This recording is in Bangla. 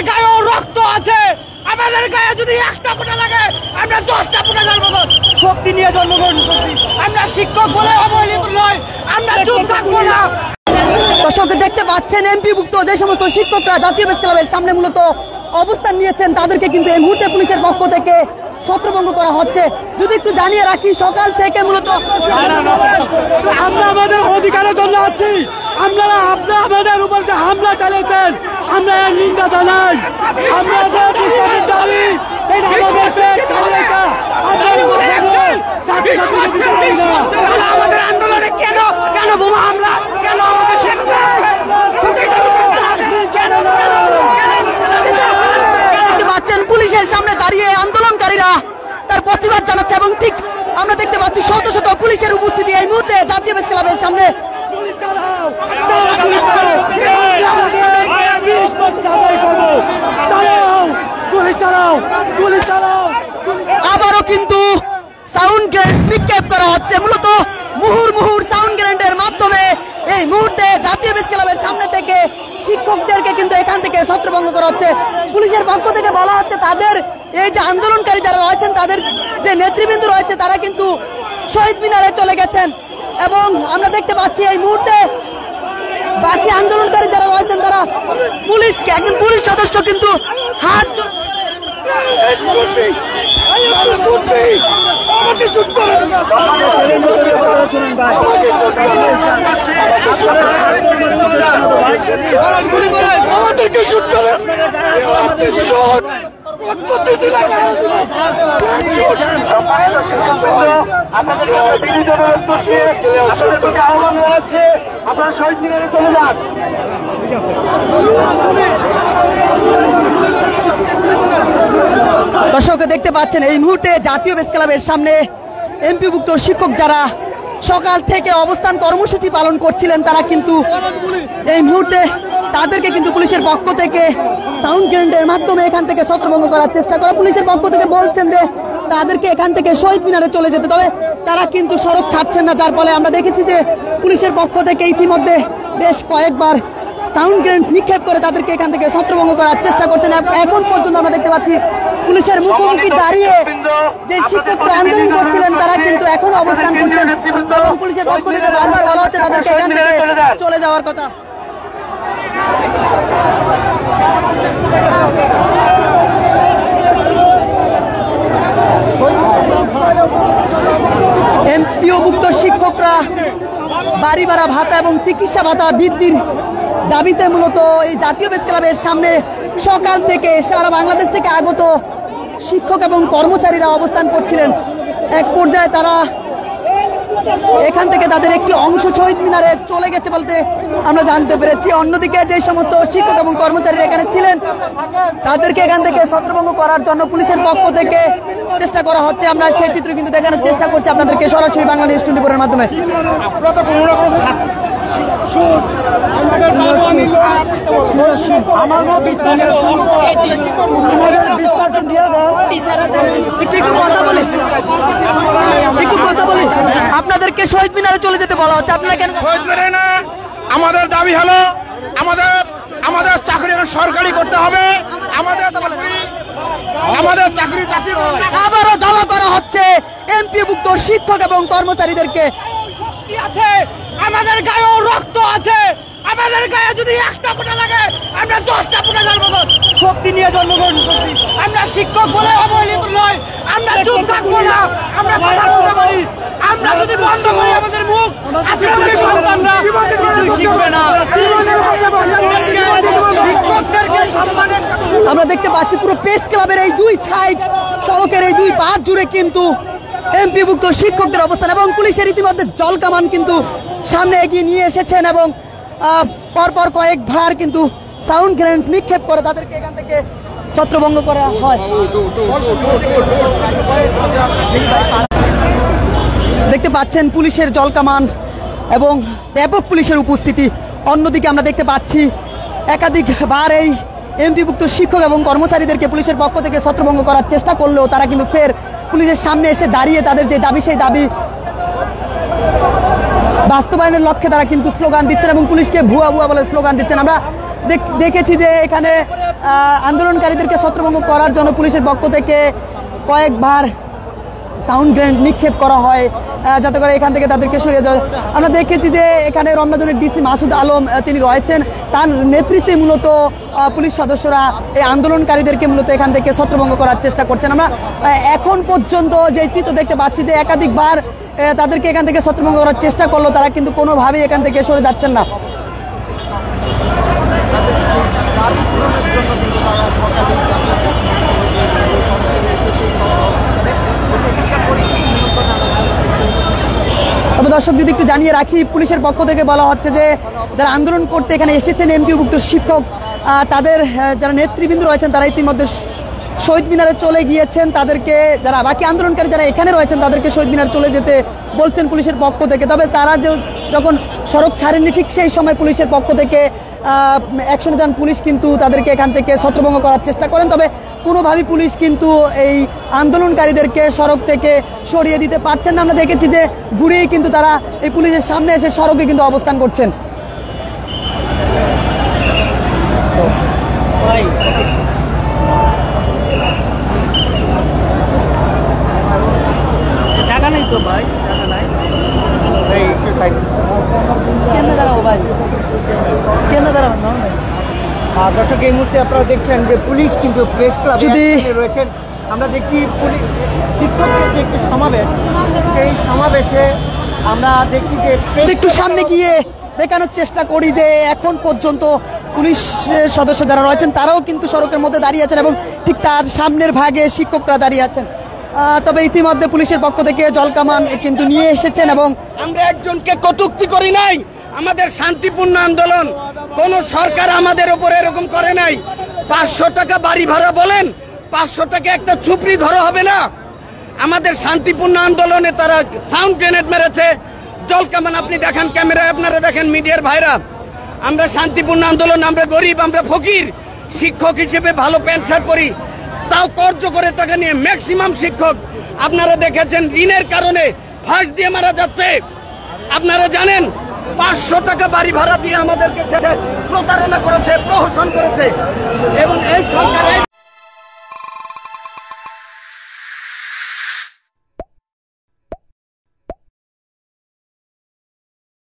গায়েও রক্ত আছে, আমাদের গায়ে যদি একটা ফোঁটা লাগে আমরা 10টা ফোঁটা জন্মগ্রহণ শক্তি নিয়ে জন্মগ্রহণ করছি। আমরা শিক্ষক বলে অবহেলিত নয়, আমরা চুপ থাকবো না। দর্শক দেখতে পাচ্ছেন এমপিভুক্ত যে সমস্ত শিক্ষকরা জাতীয় প্রেস ক্লাবের সামনে মূলত অবস্থান নিয়েছেন তাদেরকে কিন্তু এই মুহূর্তে পুলিশের পক্ষ থেকে ছত্রভঙ্গ করা হচ্ছে। যদি একটু জানিয়ে রাখি, সকাল থেকে মূলত আমরা আমাদের অধিকারের জন্য আছি। আপনারা আমাদের উপর যে হামলা চালিয়েছেন আমরা এর নিন্দা জানাই। আমরা আমাদের আন্দোলনে কেন বোমা হামলা, কেন আমাদের পাচ্ছেন পুলিশের সামনে দাঁড়িয়ে আন্দোলনকারীরা তার প্রতিবাদ জানাচ্ছে এবং ঠিক আমরা দেখতে পাচ্ছি শত শত পুলিশের উপস্থিতি এই মুহূর্তে জাতীয় প্রেস ক্লাবের সামনে। আবারও কিন্তু সাউন্ড গ্রেনেড নিক্ষেপ করা হচ্ছে, মূলত মুহুর্মুহুর সাউন্ড গ্রেনেডের মাধ্যমে এই মুহূর্তে জাতীয় প্রেস ক্লাবের সামনে থেকে শিক্ষকদেরকে কিন্তু এখান থেকে ছত্রভঙ্গ করা হচ্ছে। পুলিশের পক্ষ থেকে বলা হচ্ছে তাদের এই যে আন্দোলনকারী যারা রয়েছেন তাদের যে নেতৃবৃন্দ রয়েছে তারা কিন্তু শহীদ মিনারে চলে গেছেন এবং আমরা দেখতে পাচ্ছি এই মুহূর্তে বাকি আন্দোলনকারী যারা রয়েছেন তারা পুলিশকে একজন পুলিশ সদস্য কিন্তু হাত আমাদেরকে শুট করে আপনারা শহীদ মিনারে চলে যান। দর্শক দেখতে পাচ্ছেন এই মুহূর্তে জাতীয় প্রেস ক্লাবের সামনে এমপিভুক্ত শিক্ষক যারা সকাল থেকে অবস্থান কর্মসূচি পালন করছিলেন তারা কিন্তু এই মুহূর্তে তাদেরকে কিন্তু পুলিশের পক্ষ থেকে সাউন্ড গ্রেনেডের মাধ্যমে এখান থেকে ছত্রভঙ্গ করার চেষ্টা করে। পুলিশের পক্ষ থেকে বলছেন যে তাদেরকে এখান থেকে শহীদ মিনারে চলে যেতে, তবে তারা কিন্তু সড়ক ছাড়ছেন না, যার ফলে আমরা দেখেছি যে পুলিশের পক্ষ থেকে ইতিমধ্যে বেশ কয়েকবার সাউন্ড গ্রেনেড নিক্ষেপ করে তাদেরকে এখান থেকে ছত্রভঙ্গ করার চেষ্টা করছেন। এখন পর্যন্ত আমরা দেখতে পাচ্ছি পুলিশের মুখোমুখি দাঁড়িয়ে যে শিক্ষকরা আন্দোলন করছিলেন তারা কিন্তু এখনো অবস্থান করছেন এবং পুলিশের পক্ষ থেকে বারবার বলা হচ্ছে তাদেরকে এখান থেকে চলে যাওয়ার কথা। এমপিওভুক্ত শিক্ষকরা বাড়ি ভাড়া ভাতা এবং চিকিৎসা ভাতা বৃদ্ধির দাবিতে মূলত এই জাতীয় প্রেস ক্লাবের সামনে সকাল থেকে সারা বাংলাদেশ থেকে আগত শিক্ষক এবং কর্মচারীরা অবস্থান করছিলেন। এক পর্যায়ে তারা এখান থেকে তাদের একটি অংশ শহীদ মিনারে চলে গেছে বলতে আমরা জানতে পেরেছি। অন্যদিকে যে সমস্ত শিক্ষক এবং কর্মচারীরা এখানে ছিলেন তাদেরকে এখান থেকে ছত্রভঙ্গ করার জন্য পুলিশের পক্ষ থেকে চেষ্টা করা হচ্ছে। আমরা সেই চিত্র কিন্তু দেখানোর চেষ্টা করছি আপনাদেরকে সরাসরি বাংলা নিউজ 24 এর মাধ্যমে। আপনাদেরকে শহীদ মিনারে চলে যেতে বলা হচ্ছে, আপনারা কেন শহীদ মিনারে না? আমাদের দাবি হলো আমাদের চাকরি সরকারি করতে হবে, আমাদের চাকরি আবারও দাবা করা হচ্ছে এমপিভুক্ত শিক্ষক এবং কর্মচারীদেরকে। আছে আমাদের গায়েও রক্ত আছে, আমাদের গায়ে যদি একটা ফোঁটা লাগে আমরা 10টা ফোঁটা জন্মগ্রহণ শক্তি নিয়ে জন্মগ্রহণ করছি। আমরা শিক্ষক বলে অবহেলিত নয়, আমরা চুপ থাকবো না, আমরা কথা বলতে পারি। আমরা যদি বন্ধ করি আমাদের মুখ আপনাদের সন্তানরা শিখবে না। আমরা দেখতে পাচ্ছি পুরো প্রেস ক্লাবের এই দুই সাইড সড়কের এই দুই পাশ জুড়ে কিন্তু এমপিভুক্ত শিক্ষকদের অবস্থান এবং পুলিশের ইতিমধ্যে জল কামান কিন্তু সামনে এগিয়ে নিয়ে এসেছেন এবং পরপর কয়েকবার কিন্তু সাউন্ড গ্রেনেড নিক্ষেপ করে তাদেরকে এখান থেকে ছত্রভঙ্গ করা হয়। দেখতে পাচ্ছেন পুলিশের জল কামান এবং ব্যাপক পুলিশের উপস্থিতি। অন্যদিকে আমরা দেখতে পাচ্ছি একাধিকবার এই এমপিভুক্ত শিক্ষক এবং কর্মচারীদেরকে পুলিশের পক্ষ থেকে ছত্রভঙ্গ করার চেষ্টা করলেও তারা কিন্তু ফের পুলিশের সামনে এসে দাঁড়িয়ে তাদের যে দাবি সেই দাবি বাস্তবায়নের লক্ষ্যে তারা কিন্তু স্লোগান দিচ্ছেন এবং পুলিশকে ভুয়া ভুয়া বলে স্লোগান দিচ্ছেন। আমরা দেখেছি যে এখানে আন্দোলনকারীদেরকে ছত্রভঙ্গ করার জন্য পুলিশের পক্ষ থেকে কয়েকবার সাউন্ড গ্রেনেড নিক্ষেপ করা হয় যাতে করে এখান থেকে তাদেরকে সরিয়ে দেওয়া। আমরা দেখেছি যে এখানে রমনাজনের ডিসি মাসুদ আলম তিনি রয়েছেন, তার নেতৃত্বে মূলত পুলিশ সদস্যরা এই আন্দোলনকারীদেরকে মূলত এখান থেকে ছত্রভঙ্গ করার চেষ্টা করছেন। আমরা এখন পর্যন্ত যে চিত্র দেখতে পাচ্ছি যে একাধিকবার তাদেরকে এখান থেকে ছত্রভঙ্গ করার চেষ্টা করলো, তারা কিন্তু কোনোভাবেই এখান থেকে সরে যাচ্ছেন না। তবে দর্শক যদি একটু জানিয়ে রাখি, পুলিশের পক্ষ থেকে বলা হচ্ছে যে যারা আন্দোলন করতে এখানে এসেছেন এমপিওভুক্ত শিক্ষক, তাদের যারা নেতৃবৃন্দ রয়েছেন তারা ইতিমধ্যে শহীদ মিনারে চলে গিয়েছেন। তাদেরকে যারা বাকি আন্দোলনকারী যারা এখানে রয়েছেন তাদেরকে শহীদ মিনারে চলে যেতে বলছেন পুলিশের পক্ষ থেকে। তবে তারা যখন সড়ক ছাড়েননি ঠিক সেই সময় পুলিশের পক্ষ থেকে অ্যাকশনে যান পুলিশ, কিন্তু তাদেরকে এখান থেকে ছত্রভঙ্গ করার চেষ্টা করেন। তবে কোনোভাবেই পুলিশ কিন্তু এই আন্দোলনকারীদেরকে সড়ক থেকে সরিয়ে দিতে পারছেন না। আমরা দেখেছি যে ঘুরেই কিন্তু তারা এই পুলিশের সামনে এসে সড়কে কিন্তু অবস্থান করছেন। টাকা নেই তো ভাই, টাকা নাই। কেমনে দাঁড়াবো ভাই, কেমনে দাঁড়াবো না? দর্শক এই মুহূর্তে আপনারা দেখছেন যে পুলিশ কিন্তু প্রেস ক্লাবে রয়েছেন। আমরা দেখছি শিক্ষকদের যে একটি সমাবেশ, সেই সমাবেশে আমরা দেখছি যে একটু সামনে গিয়ে দেখানোর চেষ্টা করি যে এখন পর্যন্ত পুলিশ সদস্য যারা রয়েছেন তারাও কিন্তু সড়কের মধ্যে দাঁড়িয়ে আছেন এবং ঠিক তার সামনের ভাগে শিক্ষকরা দাঁড়িয়ে আছেন। তবে ইতিমধ্যে পুলিশের পক্ষ থেকে জলকামান কিন্তু নিয়ে এসেছেন এবং আমরা একজনকে কটূক্তি করি নাই। আমাদের শান্তিপূর্ণ আন্দোলন, কোন সরকার আমাদের উপর এরকম করে নাই। 500 টাকা বাড়ি ভাড়া বলেন, 500 টাকা একটা ছুপড়ি ধরা হবে না। আমাদের শান্তিপূর্ণ আন্দোলনে তারা সাউন্ড গ্রেনেড মেরেছে, জলকামান আপনি দেখেন, ক্যামেরায় আপনারা দেখেন, মিডিয়ার ভাইরা। আমরা শান্তিপূর্ণ আন্দোলন, আমরা গরিব, আমরা ফকির, শিক্ষক হিসেবে ভালো প্যান্ট শার্ট পরি, তাও কর্জ করে টাকা নিয়ে ম্যাক্সিমাম শিক্ষক আপনারা দেখেছেন ঋণের কারণে ফাঁস দিয়ে মারা যাচ্ছে। আপনারা জানেন 500 টাকা বাড়ি ভাড়া দিয়ে আমাদেরকে প্রতারণা করেছে, প্রহসন করেছে।